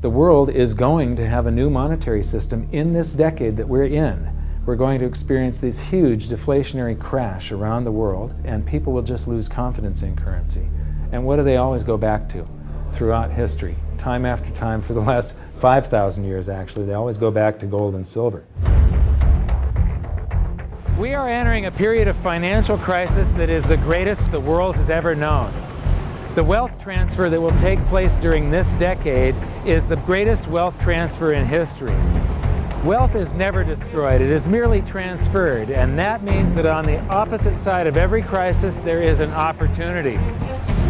The world is going to have a new monetary system in this decade that we're in. We're going to experience this huge deflationary crash around the world, and people will just lose confidence in currency. And what do they always go back to throughout history? Time after time, for the last 5,000 years actually, they always go back to gold and silver. We are entering a period of financial crisis that is the greatest the world has ever known. The wealth transfer that will take place during this decade is the greatest wealth transfer in history. Wealth is never destroyed, it is merely transferred, and that means that on the opposite side of every crisis there is an opportunity.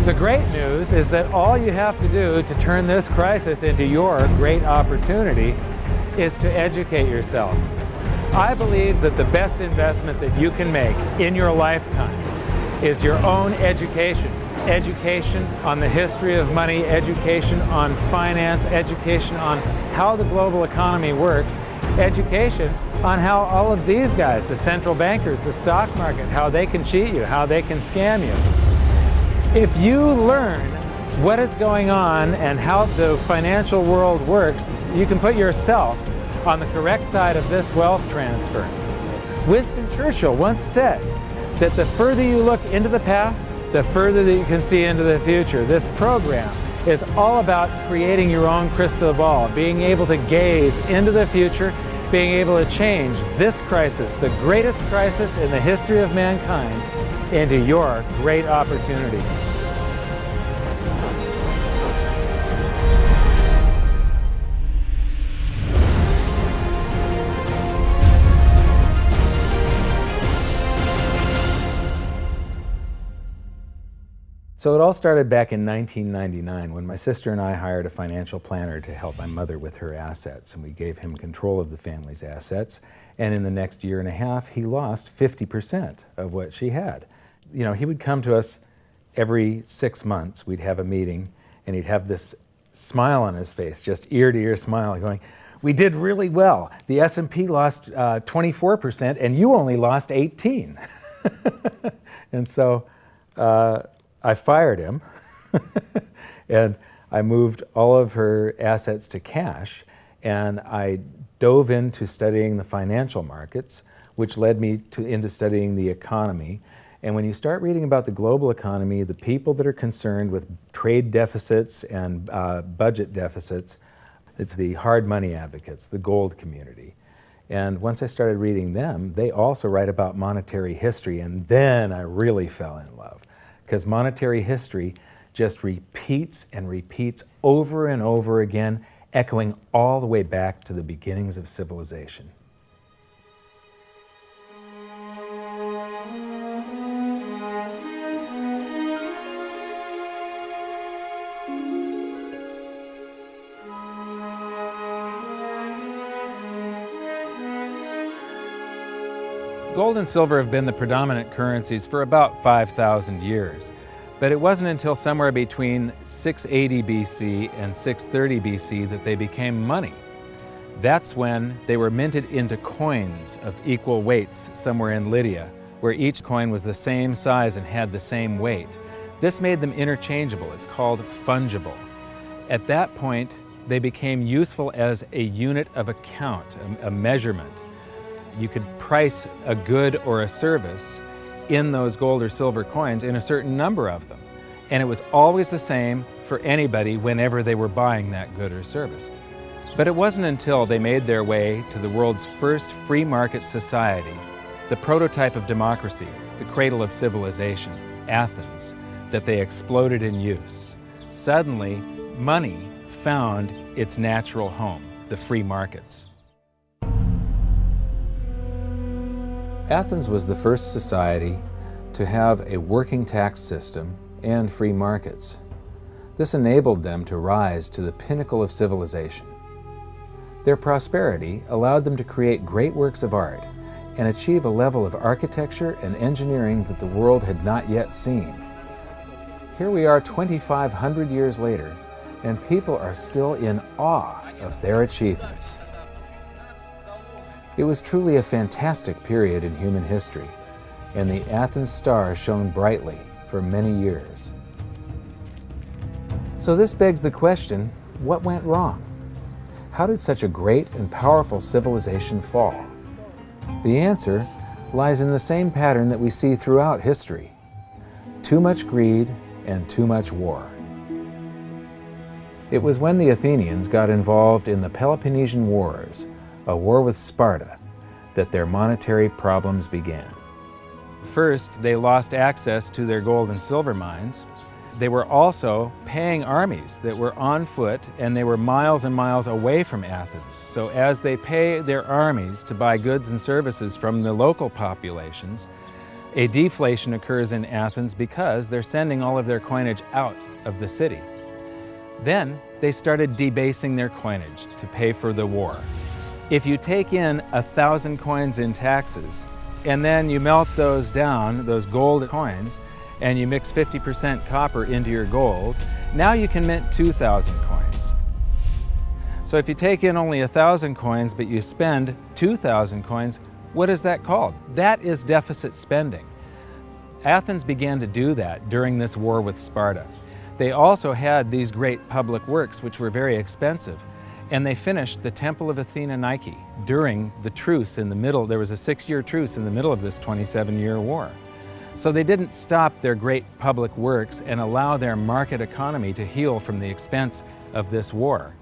The great news is that all you have to do to turn this crisis into your great opportunity is to educate yourself. I believe that the best investment that you can make in your lifetime is your own education. Education on the history of money, education on finance, education on how the global economy works, education on how all of these guys, the central bankers, the stock market, how they can cheat you, how they can scam you. If you learn what is going on and how the financial world works, you can put yourself on the correct side of this wealth transfer. Winston Churchill once said that the further you look into the past, the further that you can see into the future. This program is all about creating your own crystal ball, being able to gaze into the future, being able to change this crisis, the greatest crisis in the history of mankind, into your great opportunity. So it all started back in 1999 when my sister and I hired a financial planner to help my mother with her assets, and we gave him control of the family's assets, and in the next year and a half he lost 50% of what she had. You know, he would come to us every 6 months, we'd have a meeting, and he'd have this smile on his face, just ear to ear smile, going, "We did really well. The S&P lost 24% and you only lost 18." And so I fired him and I moved all of her assets to cash, and I dove into studying the financial markets, which led me into studying the economy. And when you start reading about the global economy, the people that are concerned with trade deficits and budget deficits, it's the hard money advocates, the gold community. And once I started reading them, they also write about monetary history, and then I really fell in love. Because monetary history just repeats and repeats over and over again, echoing all the way back to the beginnings of civilization. Gold and silver have been the predominant currencies for about 5,000 years, but it wasn't until somewhere between 680 BC and 630 BC that they became money. That's when they were minted into coins of equal weights somewhere in Lydia, where each coin was the same size and had the same weight. This made them interchangeable. It's called fungible. At that point, they became useful as a unit of account, a measurement. You could price a good or a service in those gold or silver coins in a certain number of them. And it was always the same for anybody whenever they were buying that good or service. But it wasn't until they made their way to the world's first free market society, the prototype of democracy, the cradle of civilization, Athens, that they exploded in use. Suddenly, money found its natural home, the free markets. Athens was the first society to have a working tax system and free markets. This enabled them to rise to the pinnacle of civilization. Their prosperity allowed them to create great works of art and achieve a level of architecture and engineering that the world had not yet seen. Here we are 2,500 years later, and people are still in awe of their achievements. It was truly a fantastic period in human history, and the Athens star shone brightly for many years. So this begs the question, what went wrong? How did such a great and powerful civilization fall? The answer lies in the same pattern that we see throughout history: too much greed and too much war. It was when the Athenians got involved in the Peloponnesian Wars, a war with Sparta, that their monetary problems began. First, they lost access to their gold and silver mines. They were also paying armies that were on foot, and they were miles and miles away from Athens. So as they pay their armies to buy goods and services from the local populations, a deflation occurs in Athens because they're sending all of their coinage out of the city. Then they started debasing their coinage to pay for the war. If you take in 1,000 coins in taxes, and then you melt those down, those gold coins, and you mix 50% copper into your gold, now you can mint 2,000 coins. So if you take in only 1,000 coins, but you spend 2,000 coins, what is that called? That is deficit spending. Athens began to do that during this war with Sparta. They also had these great public works, which were very expensive, and they finished the Temple of Athena Nike during the truce in the middle. There was a 6-year truce in the middle of this 27-year war. So they didn't stop their great public works and allow their market economy to heal from the expense of this war.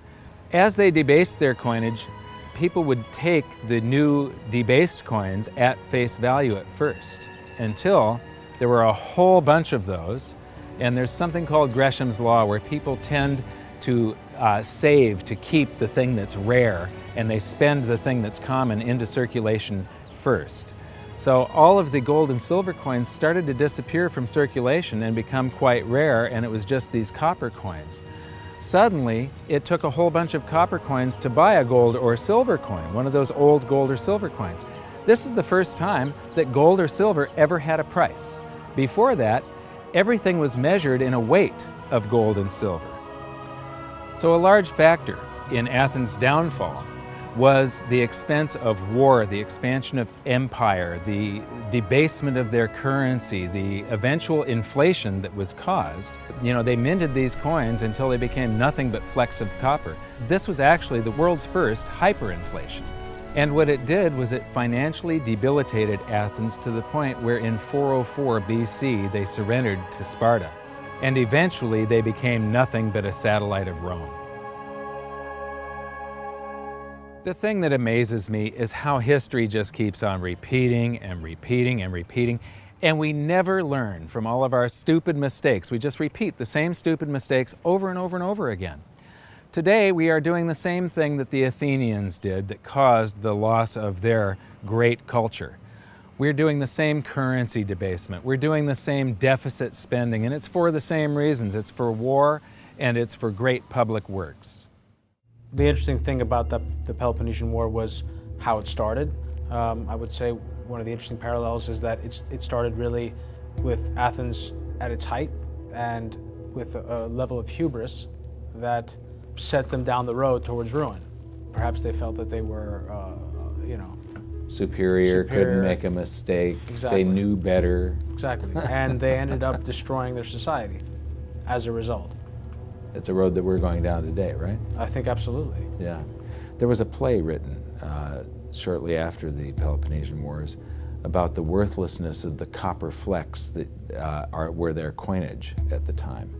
As they debased their coinage, people would take the new debased coins at face value at first, until there were a whole bunch of those. And there's something called Gresham's Law, where people tend to save to keep the thing that's rare, and they spend the thing that's common into circulation first. So all of the gold and silver coins started to disappear from circulation and become quite rare, and it was just these copper coins. Suddenly, it took a whole bunch of copper coins to buy a gold or silver coin, one of those old gold or silver coins. This is the first time that gold or silver ever had a price. Before that, everything was measured in a weight of gold and silver. So a large factor in Athens' downfall was the expense of war, the expansion of empire, the debasement of their currency, the eventual inflation that was caused. You know, they minted these coins until they became nothing but flecks of copper. This was actually the world's first hyperinflation. And what it did was it financially debilitated Athens to the point where in 404 BC they surrendered to Sparta. And eventually they became nothing but a satellite of Rome. The thing that amazes me is how history just keeps on repeating and repeating and repeating, and we never learn from all of our stupid mistakes. We just repeat the same stupid mistakes over and over and over again. Today we are doing the same thing that the Athenians did that caused the loss of their great culture. We're doing the same currency debasement. We're doing the same deficit spending, and it's for the same reasons. It's for war and it's for great public works. The interesting thing about the Peloponnesian War was how it started. I would say one of the interesting parallels is that it started really with Athens at its height and with a level of hubris that set them down the road towards ruin. Perhaps they felt that they were, superior, couldn't make a mistake. Exactly. They knew better. Exactly. And they ended up destroying their society as a result. It's a road that we're going down today, right? I think absolutely. Yeah. There was a play written shortly after the Peloponnesian Wars about the worthlessness of the copper flecks that were their coinage at the time.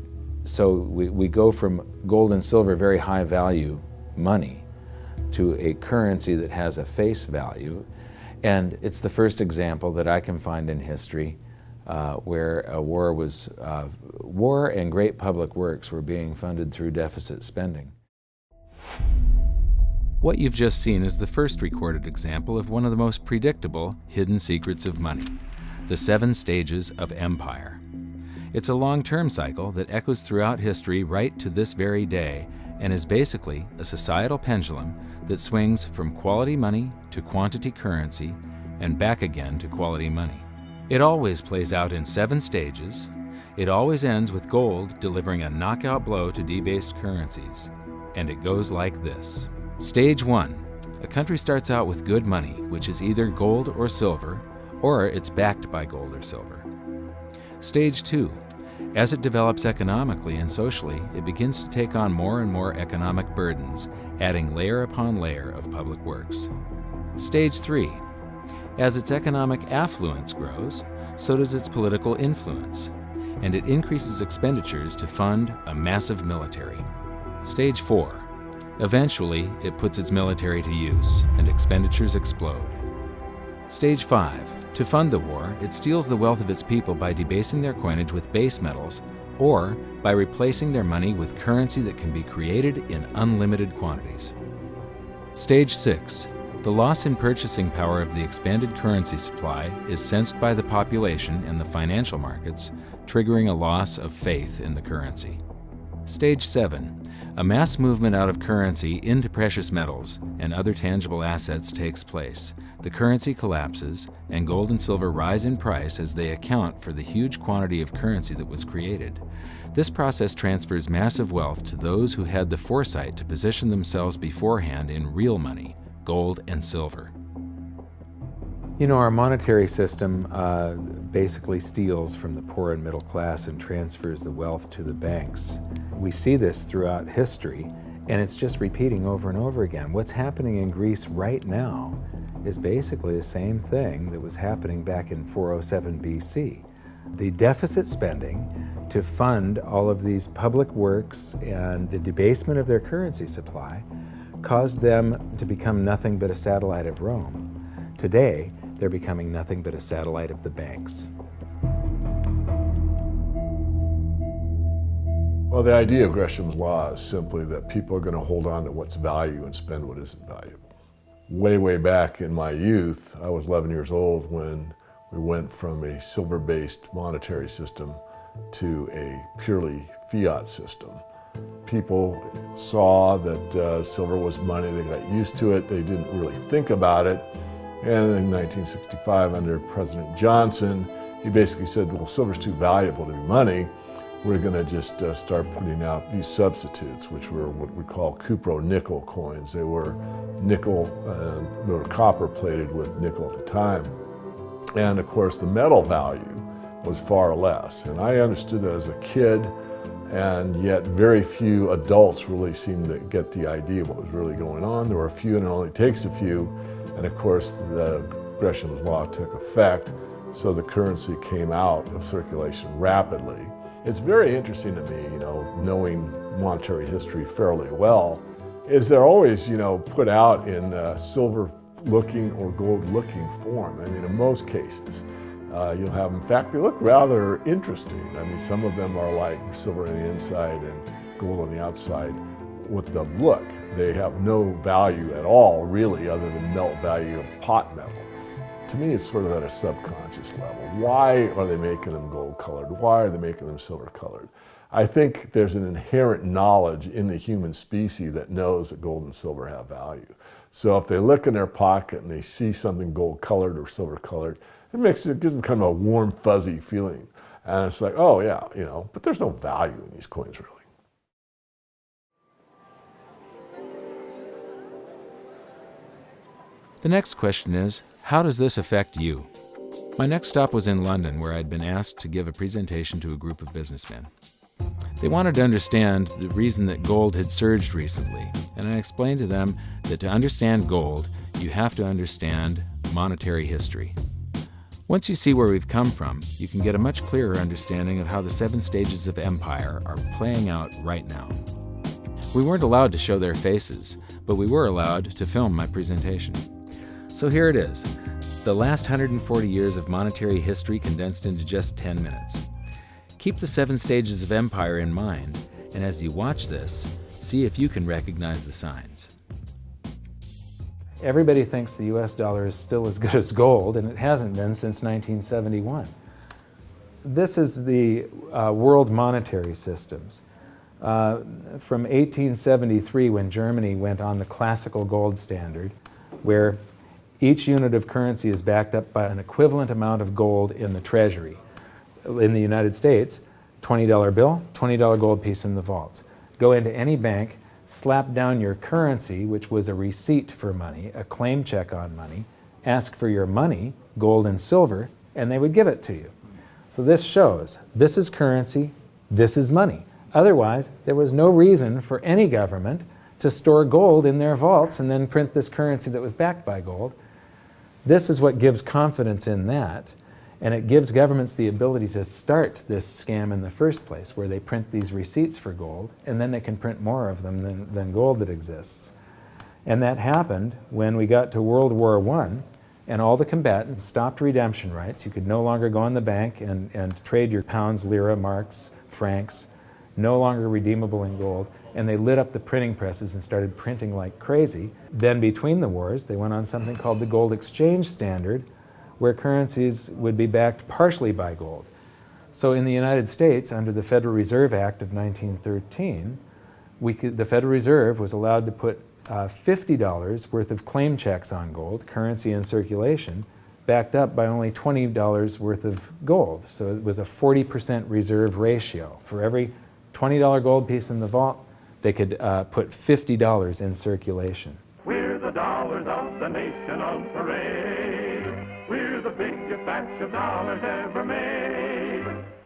So we go from gold and silver, very high value money, to a currency that has a face value. And it's the first example that I can find in history where a war and great public works were being funded through deficit spending. What you've just seen is the first recorded example of one of the most predictable hidden secrets of money, the 7 stages of empire. It's a long-term cycle that echoes throughout history right to this very day and is basically a societal pendulum that swings from quality money to quantity currency and back again to quality money. It always plays out in 7 stages. It always ends with gold delivering a knockout blow to debased currencies. And it goes like this. Stage 1. A country starts out with good money, which is either gold or silver, or it's backed by gold or silver. Stage 2. As it develops economically and socially, it begins to take on more and more economic burdens, adding layer upon layer of public works. Stage 3. As its economic affluence grows, so does its political influence, and it increases expenditures to fund a massive military. Stage 4. Eventually, it puts its military to use, and expenditures explode. Stage 5. To fund the war, it steals the wealth of its people by debasing their coinage with base metals, or by replacing their money with currency that can be created in unlimited quantities. Stage 6. The loss in purchasing power of the expanded currency supply is sensed by the population and the financial markets, triggering a loss of faith in the currency. Stage 7. A mass movement out of currency into precious metals and other tangible assets takes place. The currency collapses, and gold and silver rise in price as they account for the huge quantity of currency that was created. This process transfers massive wealth to those who had the foresight to position themselves beforehand in real money, gold and silver. You know, our monetary system basically steals from the poor and middle class and transfers the wealth to the banks. We see this throughout history, and it's just repeating over and over again. What's happening in Greece right now is basically the same thing that was happening back in 407 BC. The deficit spending to fund all of these public works and the debasement of their currency supply caused them to become nothing but a satellite of Rome. Today, they're becoming nothing but a satellite of the banks. Well, the idea of Gresham's law is simply that people are going to hold on to what's value and spend what isn't valuable. Way back in my youth, I was 11 years old when we went from a silver-based monetary system to a purely fiat system. People saw that silver was money, they got used to it, they didn't really think about it. And in 1965, under President Johnson, he basically said, well, silver's too valuable to be money. We're going to just start putting out these substitutes, which were what we call cupro-nickel coins. They were nickel, they were copper plated with nickel at the time. And of course, the metal value was far less. And I understood that as a kid, and yet very few adults really seemed to get the idea of what was really going on. There were a few, and it only takes a few. And of course, the Gresham's law took effect, so the currency came out of circulation rapidly. It's very interesting to me, knowing monetary history fairly well, is they're always, put out in silver-looking or gold-looking form. I mean, in most cases, you'll have, in fact, they look rather interesting. I mean, some of them are like silver on the inside and gold on the outside. With the look, they have no value at all, really, other than melt value of pot metal. To me, it's sort of at a subconscious level. Why are they making them gold-colored? Why are they making them silver-colored? I think there's an inherent knowledge in the human species that knows that gold and silver have value. So if they look in their pocket and they see something gold-colored or silver-colored, it gives them kind of a warm, fuzzy feeling. And it's like, oh yeah, but there's no value in these coins, really. The next question is, how does this affect you? My next stop was in London, where I'd been asked to give a presentation to a group of businessmen. They wanted to understand the reason that gold had surged recently, and I explained to them that to understand gold, you have to understand monetary history. Once you see where we've come from, you can get a much clearer understanding of how the 7 stages of empire are playing out right now. We weren't allowed to show their faces, but we were allowed to film my presentation. So here it is, the last 140 years of monetary history condensed into just 10 minutes. Keep the 7 stages of empire in mind, and as you watch this, see if you can recognize the signs. Everybody thinks the US dollar is still as good as gold, and it hasn't been since 1971. This is the world monetary systems. From 1873, when Germany went on the classical gold standard, where each unit of currency is backed up by an equivalent amount of gold in the treasury. In the United States, $20 bill, $20 gold piece in the vaults. Go into any bank, slap down your currency, which was a receipt for money, a claim check on money, ask for your money, gold and silver, and they would give it to you. So this shows this is currency, this is money. Otherwise, there was no reason for any government to store gold in their vaults and then print this currency that was backed by gold. This is what gives confidence in that, and it gives governments the ability to start this scam in the first place, where they print these receipts for gold, and then they can print more of them than gold that exists. And that happened when we got to World War I, and all the combatants stopped redemption rights. You could no longer go in the bank and trade your pounds, lira, marks, francs, no longer redeemable in gold, and they lit up the printing presses and started printing like crazy. Then between the wars, they went on something called the gold exchange standard, where currencies would be backed partially by gold. So in the United States, under the Federal Reserve Act of 1913, the Federal Reserve was allowed to put $50 worth of claim checks on gold, currency in circulation, backed up by only $20 worth of gold. So it was a 40% reserve ratio. For every $20 gold piece in the vault, they could put $50 in circulation. We're the dollars of the nation on parade. We're the biggest batch of dollars ever made.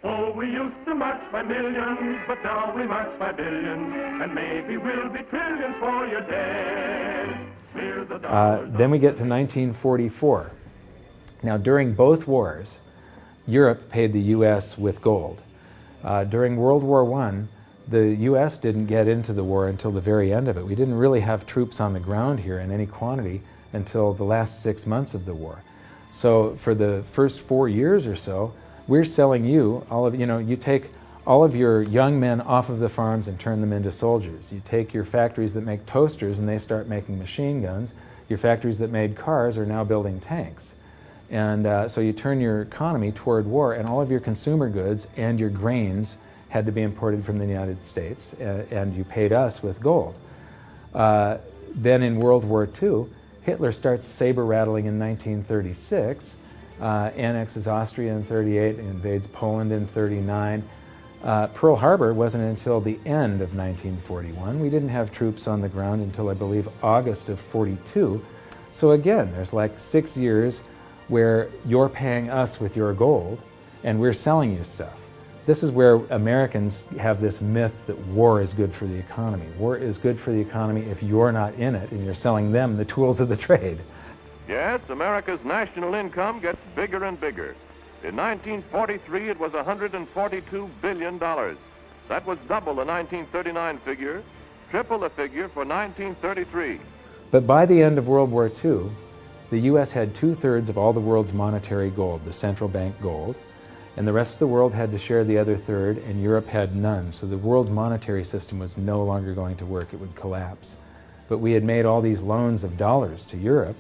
Oh, we used to march by millions, but now we march by billions, and maybe we'll be trillions for your dead. We're the dollars. Then we get to 1944. Now, during both wars, Europe paid the U.S. with gold. During World War I, the U.S. didn't get into the war until the very end of it. We didn't really have troops on the ground here in any quantity until the last 6 months of the war. So for the first 4 years or so, we're selling you all of, you take all of your young men off of the farms and turn them into soldiers. You take your factories that make toasters and they start making machine guns. Your factories that made cars are now building tanks. And so you turn your economy toward war, and all of your consumer goods and your grains had to be imported from the United States, and you paid us with gold. Then in World War II, Hitler starts saber rattling in 1936, annexes Austria in 38, invades Poland in 39. Pearl Harbor wasn't until the end of 1941. We didn't have troops on the ground until, I believe, August of 42. So again, there's like 6 years where you're paying us with your gold and we're selling you stuff. This is where Americans have this myth that war is good for the economy. War is good for the economy if you're not in it and you're selling them the tools of the trade. Yes, America's national income gets bigger and bigger. In 1943, it was $142 billion. That was double the 1939 figure, triple the figure for 1933. But by the end of World War II, the U.S. had 2/3 of all the world's monetary gold, the central bank gold, and the rest of the world had to share the other third, and Europe had none. So the world monetary system was no longer going to work. It would collapse. But we had made all these loans of dollars to Europe,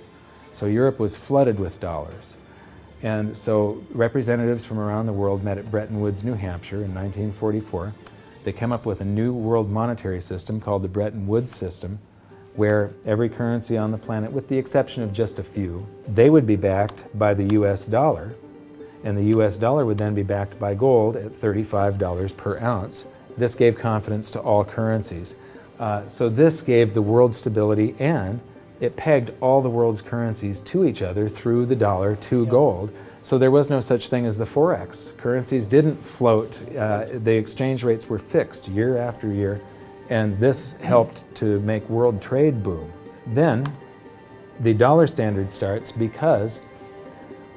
so Europe was flooded with dollars. And so representatives from around the world met at Bretton Woods, New Hampshire in 1944. They came up with a new world monetary system called the Bretton Woods system, where every currency on the planet, with the exception of just a few, they would be backed by the US dollar, and the US dollar would then be backed by gold at $35 per ounce. This gave confidence to all currencies. So this gave the world stability, and it pegged all the world's currencies to each other through the dollar to gold. So there was no such thing as the Forex. Currencies didn't float. The exchange rates were fixed year after year, and this helped to make world trade boom. Then the dollar standard starts because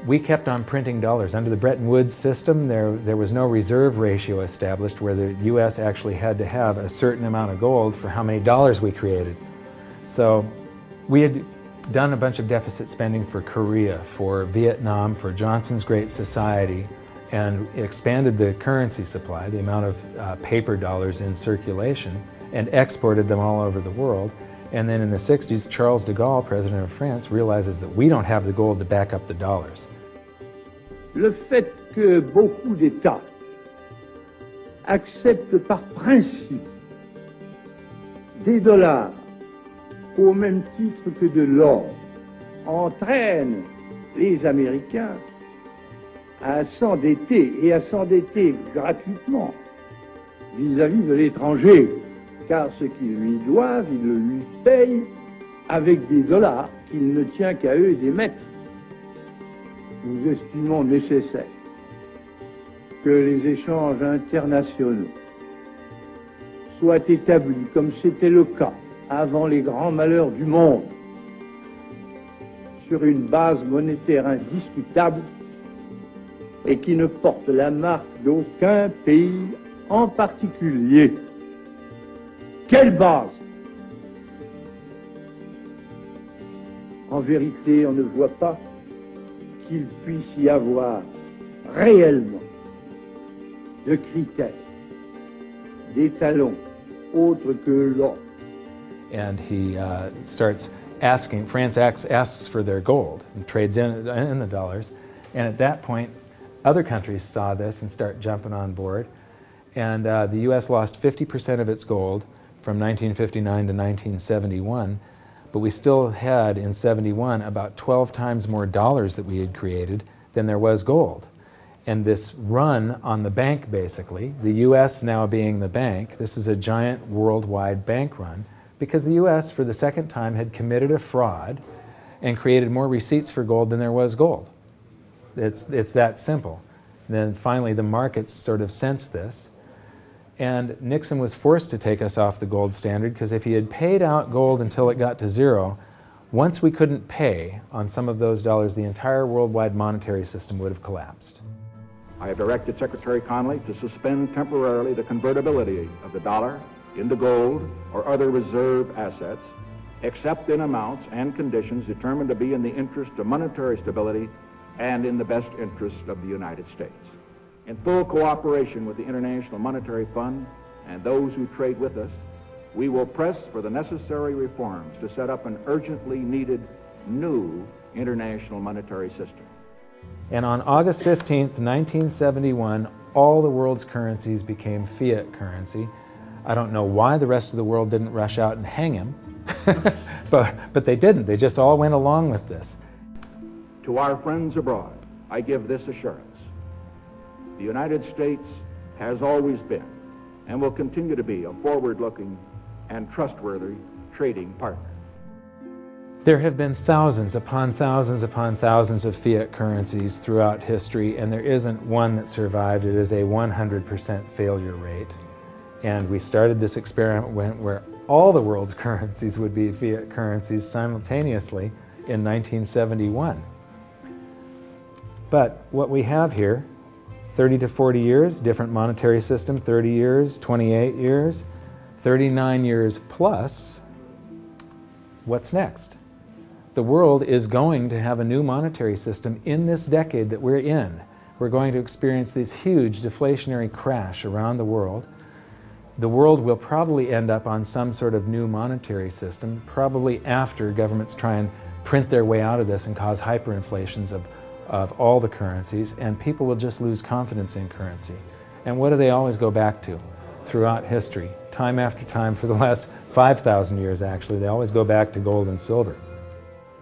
we kept on printing dollars. Under the Bretton Woods system, there was no reserve ratio established where the US actually had to have a certain amount of gold for how many dollars we created. So we had done a bunch of deficit spending for Korea, for Vietnam, for Johnson's Great Society, and expanded the currency supply, the amount of paper dollars in circulation, and exported them all over the world. And then in the 60s, Charles de Gaulle, president of France, realizes that we don't have the gold to back up the dollars. Le fait que beaucoup d'États acceptent par principe des dollars au même titre que de l'or entraîne les Américains à s'endetter, et à s'endetter gratuitement vis-à-vis de l'étranger, car ce qu'ils lui doivent, ils le lui payent avec des dollars qu'il ne tient qu'à eux d'émettre. Nous estimons nécessaire que les échanges internationaux soient établis comme c'était le cas avant les grands malheurs du monde, sur une base monétaire indiscutable et qui ne porte la marque d'aucun pays en particulier. Quelle base? En vérité, on ne voit pas qu'il puisse y avoir réellement de critères, d'étalons autres que l'or. And he starts asking, France asks for their gold and trades in the dollars. And at that point, other countries saw this and start jumping on board. And the US lost 50% of its gold from 1959 to 1971, but we still had in 71 about 12 times more dollars that we had created than there was gold. And this run on the bank, basically, the US now being the bank, this is a giant worldwide bank run, because the US, for the second time, had committed a fraud and created more receipts for gold than there was gold. It's that simple. Then finally the markets sort of sensed this, and Nixon was forced to take us off the gold standard, because if he had paid out gold until it got to zero, once we couldn't pay on some of those dollars, the entire worldwide monetary system would have collapsed. I have directed Secretary Connally to suspend temporarily the convertibility of the dollar into gold or other reserve assets, except in amounts and conditions determined to be in the interest of monetary stability and in the best interest of the United States. In full cooperation with the International Monetary Fund and those who trade with us, we will press for the necessary reforms to set up an urgently needed new international monetary system. And on August 15th, 1971, all the world's currencies became fiat currency. I don't know why the rest of the world didn't rush out and hang him, but they didn't. They just all went along with this. To our friends abroad, I give this assurance. The United States has always been and will continue to be a forward-looking and trustworthy trading partner. There have been thousands upon thousands upon thousands of fiat currencies throughout history, and there isn't one that survived. It is a 100% failure rate. And we started this experiment where all the world's currencies would be fiat currencies simultaneously in 1971. But what we have here, 30 to 40 years, different monetary system, 30 years, 28 years, 39 years plus, what's next? The world is going to have a new monetary system in this decade that we're in. We're going to experience this huge deflationary crash around the world. The world will probably end up on some sort of new monetary system, probably after governments try and print their way out of this and cause hyperinflations of all the currencies, and people will just lose confidence in currency. And what do they always go back to throughout history? Time after time, for the last 5,000 years actually, they always go back to gold and silver.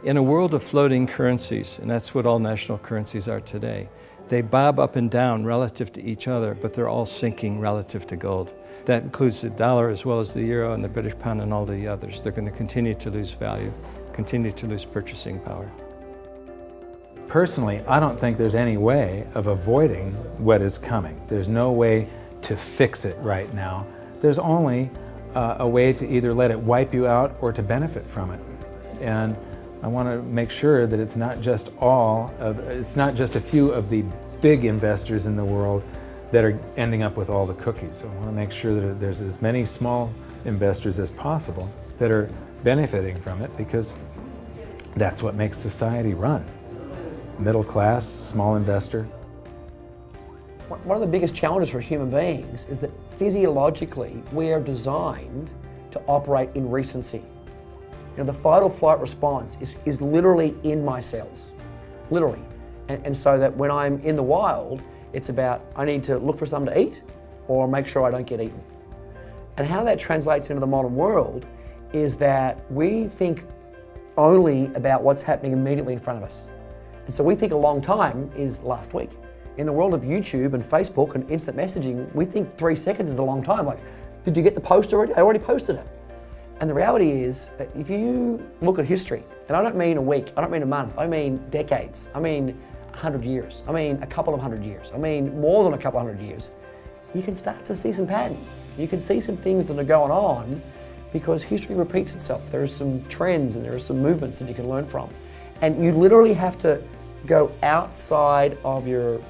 In a world of floating currencies, and that's what all national currencies are today, they bob up and down relative to each other, but they're all sinking relative to gold. That includes the dollar as well as the euro and the British pound and all the others. They're going to continue to lose value, continue to lose purchasing power. Personally, I don't think there's any way of avoiding what is coming. There's no way to fix it right now. There's only a way to either let it wipe you out or to benefit from it. And I want to make sure that it's not just a few of the big investors in the world that are ending up with all the cookies. I want to make sure that there's as many small investors as possible that are benefiting from it, because that's what makes society run. Middle class, small investor. One of the biggest challenges for human beings is that physiologically we are designed to operate in recency. You know, the fight or flight response is literally in my cells, literally. And so that when I'm in the wild, it's about I need to look for something to eat or make sure I don't get eaten. And how that translates into the modern world is that we think only about what's happening immediately in front of us. And so we think a long time is last week. In the world of YouTube and Facebook and instant messaging, we think 3 seconds is a long time. Like, did you get the post already? I already posted it. And the reality is, if you look at history, and I don't mean a week, I don't mean a month, I mean decades, I mean 100 years, I mean a couple of 100 years, I mean more than a couple of 100 years, you can start to see some patterns. You can see some things that are going on because history repeats itself. There are some trends and there are some movements that you can learn from. And you literally have to go outside of your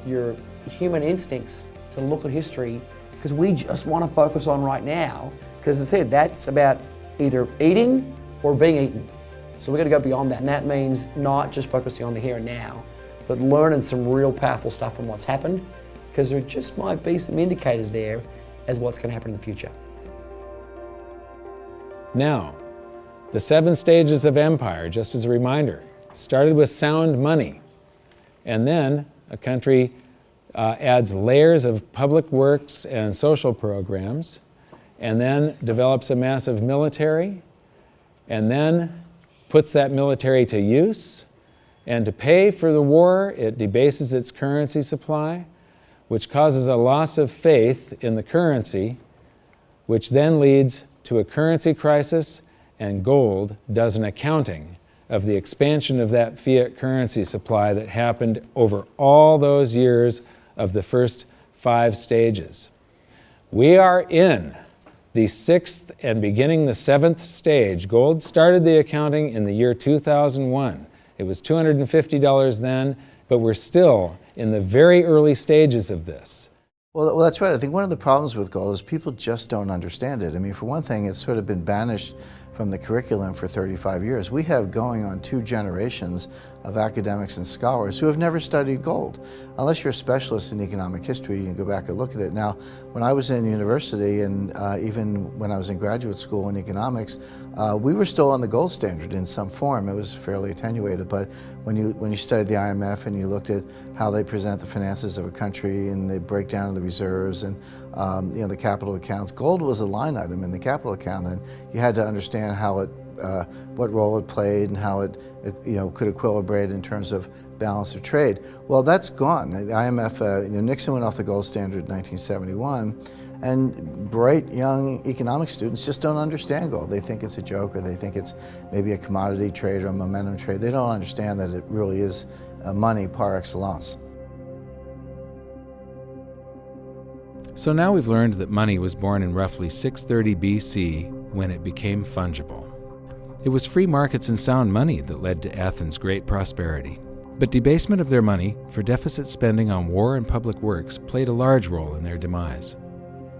human instincts to look at history, because we just want to focus on right now, because as I said, that's about either eating or being eaten. So we've got to go beyond that, and that means not just focusing on the here and now, but learning some real powerful stuff from what's happened, because there just might be some indicators there as what's going to happen in the future. Now, the 7 stages of empire, just as a reminder, started with sound money, and then a country adds layers of public works and social programs, and then develops a massive military, and then puts that military to use, and to pay for the war, it debases its currency supply, which causes a loss of faith in the currency, which then leads to a currency crisis, and gold does an accounting of the expansion of that fiat currency supply that happened over all those years of the first 5 stages. We are in the 6th and beginning the 7th stage. Gold started the accounting in the year 2001. It was $250 then, but we're still in the very early stages of this. Well, that's right. I think one of the problems with gold is people just don't understand it. I mean, for one thing, it's sort of been banished from the curriculum for 35 years. We have going on 2 generations of academics and scholars who have never studied gold. Unless you're a specialist in economic history, you can go back and look at it. Now, when I was in university and even when I was in graduate school in economics, we were still on the gold standard in some form. It was fairly attenuated, but when you studied the IMF and you looked at how they present the finances of a country and the breakdown of the reserves and the capital accounts, gold was a line item in the capital account, and you had to understand how it, what role it played and how it could equilibrate in terms of balance of trade. Well, that's gone. The IMF, Nixon went off the gold standard in 1971, and bright young economic students just don't understand gold. They think it's a joke, or they think it's maybe a commodity trade or a momentum trade. They don't understand that it really is money par excellence. So now we've learned that money was born in roughly 630 BC when it became fungible. It was free markets and sound money that led to Athens' great prosperity. But debasement of their money for deficit spending on war and public works played a large role in their demise.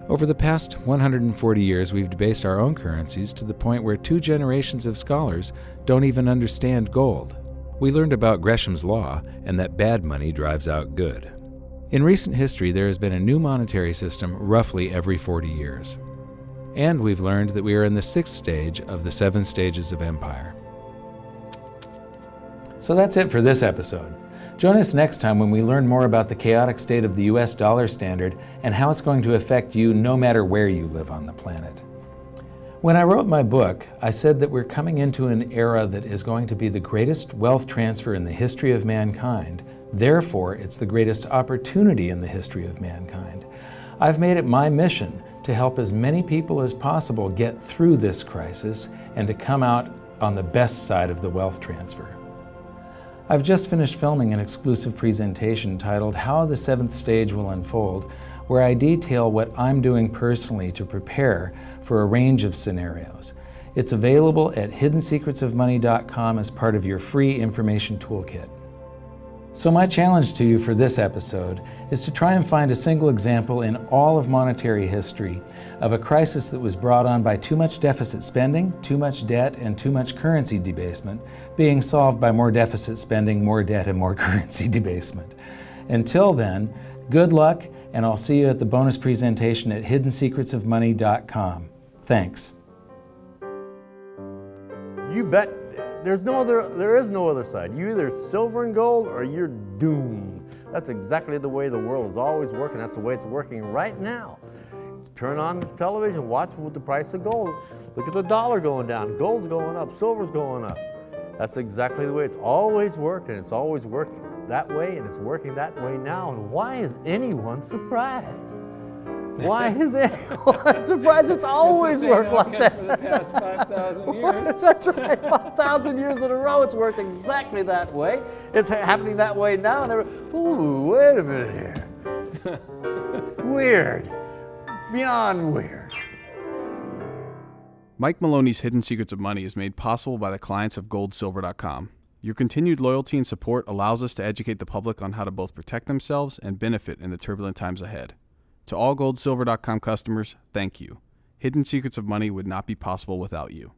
Over the past 140 years, we've debased our own currencies to the point where 2 generations of scholars don't even understand gold. We learned about Gresham's law and that bad money drives out good. In recent history, there has been a new monetary system roughly every 40 years. And we've learned that we are in the 6th stage of the 7 stages of empire. So that's it for this episode. Join us next time when we learn more about the chaotic state of the US dollar standard and how it's going to affect you no matter where you live on the planet. When I wrote my book, I said that we're coming into an era that is going to be the greatest wealth transfer in the history of mankind. Therefore, it's the greatest opportunity in the history of mankind. I've made it my mission to help as many people as possible get through this crisis and to come out on the best side of the wealth transfer. I've just finished filming an exclusive presentation titled How the 7th Stage Will Unfold, where I detail what I'm doing personally to prepare for a range of scenarios. It's available at hiddensecretsofmoney.com as part of your free information toolkit. So my challenge to you for this episode is to try and find a single example in all of monetary history of a crisis that was brought on by too much deficit spending, too much debt, and too much currency debasement being solved by more deficit spending, more debt, and more currency debasement. Until then, good luck, and I'll see you at the bonus presentation at hiddensecretsofmoney.com. Thanks. You bet. There is no other side. You either silver and gold or you're doomed. That's exactly the way the world is always working. That's the way it's working right now. Turn on the television, watch with the price of gold. Look at the dollar going down. Gold's going up, silver's going up. That's exactly the way it's always worked, and it's always worked that way, and it's working that way now. And why is anyone surprised? Why is it? I'm surprised it's always worked like that. For the past 5,000 years. That's right. 5,000 years in a row, it's worked exactly that way. It's happening that way now. And ooh, wait a minute here. Weird. Beyond weird. Mike Maloney's Hidden Secrets of Money is made possible by the clients of goldsilver.com. Your continued loyalty and support allows us to educate the public on how to both protect themselves and benefit in the turbulent times ahead. To all goldsilver.com customers, thank you. Hidden Secrets of Money would not be possible without you.